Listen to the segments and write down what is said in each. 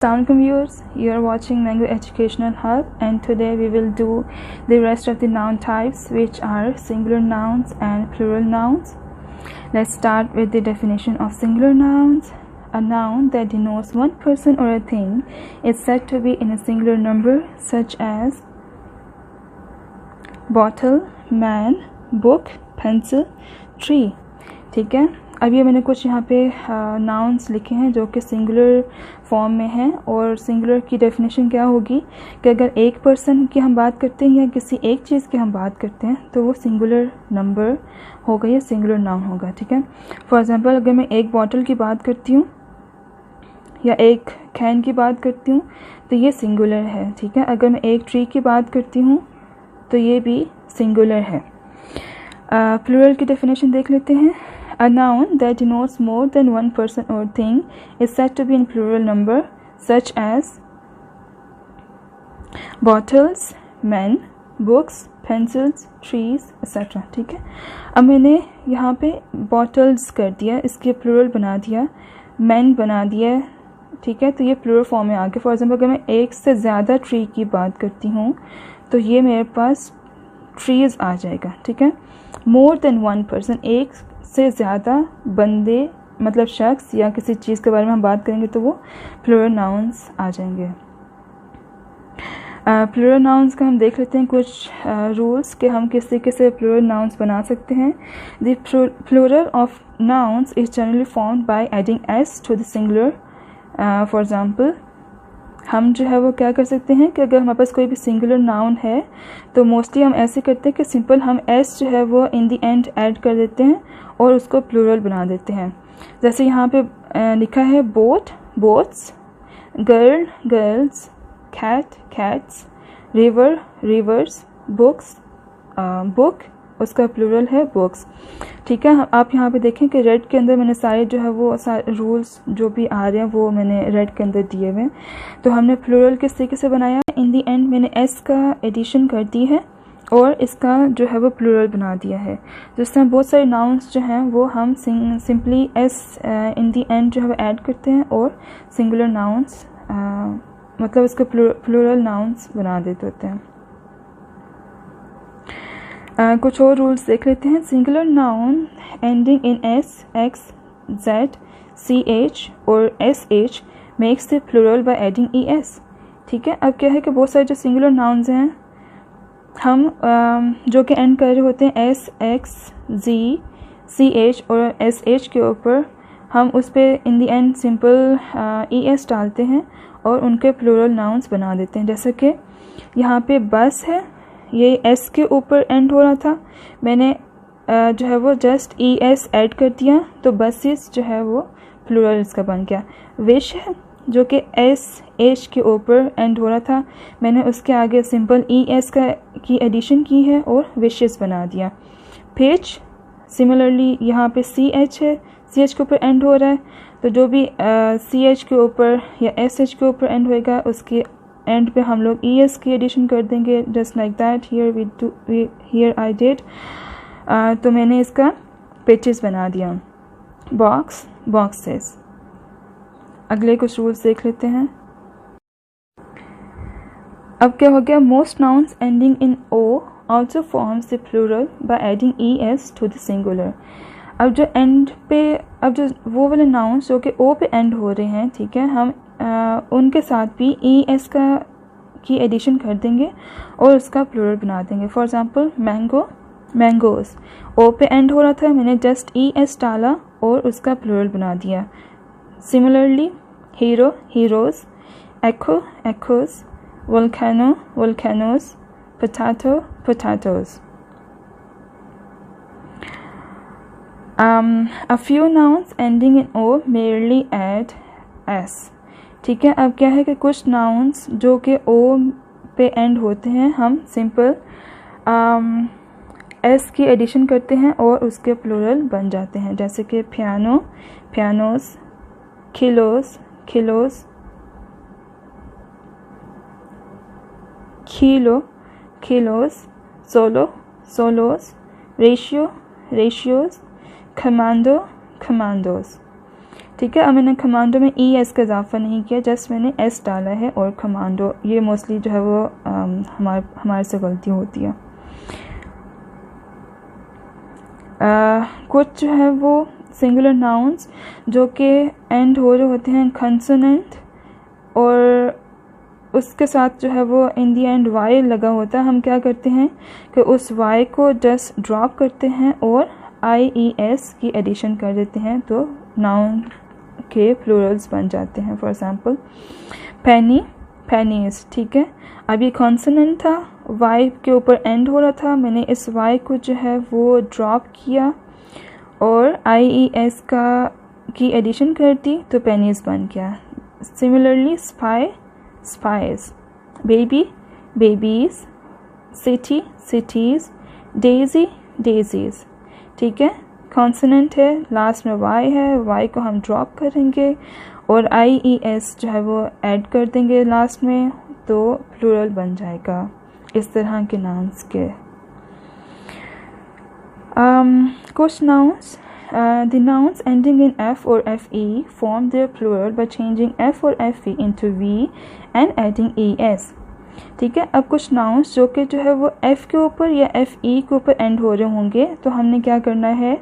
Assalamualaikum viewers, you are watching Mango Educational Hub, and today we will do the rest of the noun types, which are singular nouns and plural nouns. Let's start with the definition of singular nouns. A noun that denotes one person or a thing is said to be in a singular number, such as bottle, man, book, pencil, tree. ठीक है, अभी मैंने कुछ यहाँ पे nouns लिखे हैं जो कि सिंगुलर फॉर्म में हैं, और सिंगुलर की डेफिनेशन क्या होगी कि अगर एक पर्सन की हम बात करते हैं या किसी एक चीज़ की हम बात करते हैं तो वो सिंगुलर नंबर होगा या सिंगुलर नाउन होगा. ठीक है, फॉर एग्जांपल अगर मैं एक बॉटल की बात करती हूँ या एक कैन की बात करती हूँ तो ये सिंगुलर है. ठीक है, अगर मैं एक ट्री की बात करती हूँ तो ये भी सिंगुलर है. प्लूरल की डेफिनेशन देख लेते हैं. A noun that denotes more than one person or thing is said to be in plural number, such as bottles, men, books, pencils, trees, etc. ठीक है, अब मैंने यहाँ पे bottles कर दिया, इसके plural बना दिया, men बना दिया. ठीक है, तो ये plural फॉर्म में आ गया. फॉर एग्जाम्पल अगर मैं एक से ज़्यादा ट्री की बात करती हूँ तो ये मेरे पास ट्रीज़ आ जाएगा. ठीक है, मोर देन वन पर्सन, एक से ज़्यादा बंदे मतलब शख्स या किसी चीज़ के बारे में हम बात करेंगे तो वो प्लूरल नाउन्स आ जाएंगे. प्लूरल नाउन्स का हम देख लेते हैं कुछ रूल्स कि हम किस तरीके से प्लूरल नाउन्स बना सकते हैं. The plural of nouns is generally formed by adding s to the singular. For example हम जो है वो क्या कर सकते हैं कि अगर हमारे पास कोई भी सिंगुलर नाउन है तो मोस्टली हम ऐसे करते हैं कि सिंपल हम एस जो है वो इन द एंड ऐड कर देते हैं और उसको प्लूरल बना देते हैं. जैसे यहाँ पे लिखा है boat, boats, girl, girls, cat, cats, river, rivers, books, book, उसका प्लूरल है बुक्स. ठीक है, आप यहाँ पे देखें कि रेड के अंदर मैंने सारे जो है वो सारे रूल्स जो भी आ रहे हैं वो मैंने रेड के अंदर दिए हुए हैं. तो हमने प्लूरल किस तरीके से बनाया, इन दी एंड मैंने एस का एडिशन कर दी है और इसका जो है वो प्लूरल बना दिया है. जिस तरह बहुत सारे नाउन्स जो हैं वो हम simply S in the and जो है वो ऐड करते हैं और सिंगुलर नाउन्स मतलब इसको प्लूरल नाउन्स बना देते होते हैं. कुछ और रूल्स देख लेते हैं. Singular noun ending in S, X, Z, C H और S H makes the plural by adding E S. ठीक है, अब क्या है कि बहुत सारे जो सिंगुलर नाउन्स हैं हम जो कि एंड कर रहे होते हैं एस, एक्स, जी, सी एच और एस एच के ऊपर, हम उस पर इन दी एंड सिंपल ई एस डालते हैं और उनके प्लूरल नाउन्स बना देते हैं. जैसे कि यहाँ पे बस है, ये एस के ऊपर एंड हो रहा था, मैंने जो है वो जस्ट ई एस ऐड कर दिया तो बसेस जो है वो प्लूरल इसका बन गया. विश है जो कि एस एच के ऊपर एंड हो रहा था, मैंने उसके आगे सिंपल ई एस की एडिशन की है और विशेस बना दिया. पेज सिमिलरली यहाँ पे सी एच है, सी एच के ऊपर एंड हो रहा है तो जो भी सी एच के ऊपर या एस एच के ऊपर एंड होएगा उसके एंड पे हम लोग ई एस की एडिशन कर देंगे. Just like that here I did. तो मैंने इसका पेजेस बना दिया. Box, boxes. अगले कुछ रूल्स देख लेते हैं. अब क्या हो गया, most nouns ending in o also forms the plural by adding E s to the singular. अब जो एंड पे, अब जो वो वाले नाउन्स जो कि ओ पे एंड हो रहे हैं, ठीक है, हम उनके साथ भी ई एस की एडिशन कर देंगे और उसका प्लूरल बना देंगे. फॉर एग्जांपल मैंगो, मैंगोज, ओ पे एंड हो रहा था, मैंने जस्ट ई एस डाला और उसका प्लूरल बना दिया. Similarly hero, heroes, echo, echoes, volcano, volcanoes, potato, potatoes. A few nouns ending in O merely add s. ठीक है, अब क्या है कि कुछ नाउन्स जो कि ओ पे एंड होते हैं हम सिंपल एस की एडिशन करते हैं और उसके प्लूरल बन जाते हैं. जैसे कि piano, pianos, किलोस, किलोस, kilo, किलोस, solo, Saulos, ratio, ratios, commando, commandos. ठीक है। अब मैंने कमांडो में ई एस का इजाफा नहीं किया, जस्ट मैंने एस डाला है और कमांडो, ये मोस्टली जो है वो हमारे से गलती होती है। कुछ जो है वो सिंगुलर नाउन्स जो कि एंड हो रहे होते हैं कंसोनेंट और उसके साथ जो है वो इन दी एंड वाई लगा होता है, हम क्या करते हैं कि उस वाई को जस्ट ड्रॉप करते हैं और आई ई एस की एडिशन कर देते हैं, तो नाउन के प्लूरल्स बन जाते हैं। फॉर एग्जांपल पेनी, पेनीज, ठीक है। अब ये कॉन्सोनेंट था, वाई के ऊपर एंड हो रहा था, मैंने इस वाई को जो है वो ड्रॉप किया और आई ई एस की एडिशन कर दी, तो पेनीज बन गया। Similarly spy, spies, baby, babies, city, cities, Daisy, daisies, ठीक है। कॉन्सोनेंट है, लास्ट में वाई है, वाई को हम ड्रॉप करेंगे और आई ई एस जो है वो ऐड कर देंगे लास्ट में, तो प्लूरल बन जाएगा इस तरह के नाउन्स के। कुछ nouns, the nouns ending in F or FE form their plural by changing F or FE into V and adding ES, ठीक है। अब कुछ नाउन्स जो कि जो है वो F के ऊपर या FE के ऊपर एंड हो रहे होंगे, तो हमने क्या करना है,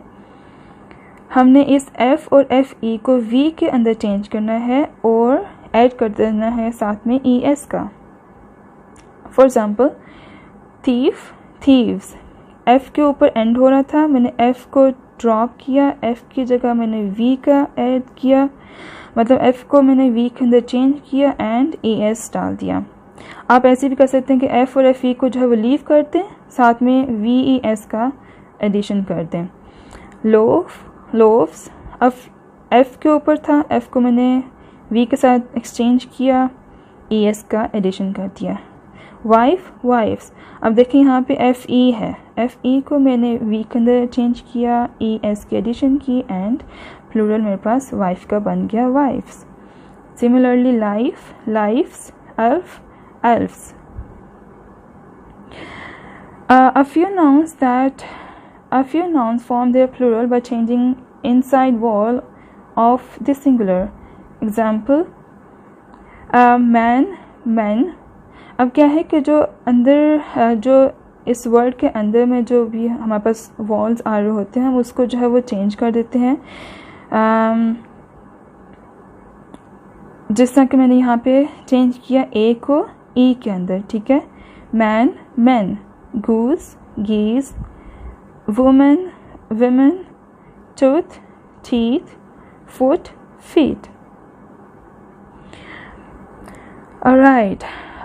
हमने इस F और FE को V के अंदर चेंज करना है और ऐड कर देना है साथ में ES का। For example thief, thieves, F के ऊपर एंड हो रहा था, मैंने F को ड्रॉप किया, F की जगह मैंने V का ऐड किया, मतलब F को मैंने V के अंदर चेंज किया एंड ES डाल दिया। आप ऐसे भी कर सकते हैं कि F और FE को जो है वो लीव कर दें, साथ में VES का एडिशन कर दें। लोफ, लोव्स, अब F के ऊपर था, F को मैंने V के साथ एक्सचेंज किया, ES का एडिशन कर दिया। वाइफ, वाइफ्स, अब देखिए यहाँ पे FE है, FE को मैंने V के अंदर चेंज किया, ES की एडिशन की एंड प्लूरल मेरे पास वाइफ का बन गया wifes. Similarly life, lifes, elf, elfs. A few nouns form their plural by changing inside vowel of the singular. Example, man, men। अब क्या है कि जो अंदर जो इस वर्ड के अंदर में जो भी हमारे पास वॉल्स आ रहे होते हैं, हम उसको जो है वो चेंज कर देते हैं, जिस तरह कि मैंने यहाँ पे चेंज किया ए को ई के अंदर, ठीक है। Man, man, goose, geese, woman, women, tooth, teeth, foot, feet. Alright,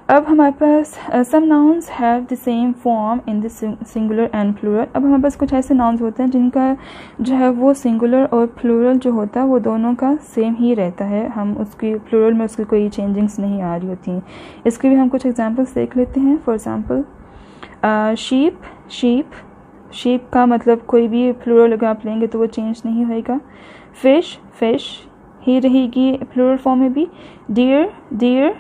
अब हमारे पास some nouns have the same form in the singular and plural. अब हमारे पास कुछ ऐसे नाउन्स होते हैं जिनका जो है वो सिंगुलर और प्लूरल जो होता है वो दोनों का सेम ही रहता है, हम उसकी प्लूरल में उसकी कोई चेंजिंग्स नहीं आ रही होती हैं। इसके भी हम कुछ एग्जांपल्स देख लेते हैं। For example sheep, sheep, sheep का मतलब कोई भी प्लूरल अगर आप लेंगे तो वो चेंज नहीं होएगा। फिश, फिश ही रहेगी प्लूरल फॉर्म में भी। Deer, deer,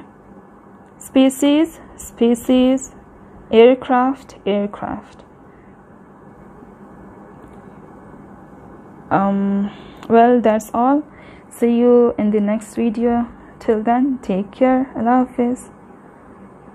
species, species, aircraft, aircraft. Well, that's all. See you in the next video. Till then, take care. Allah Hafiz.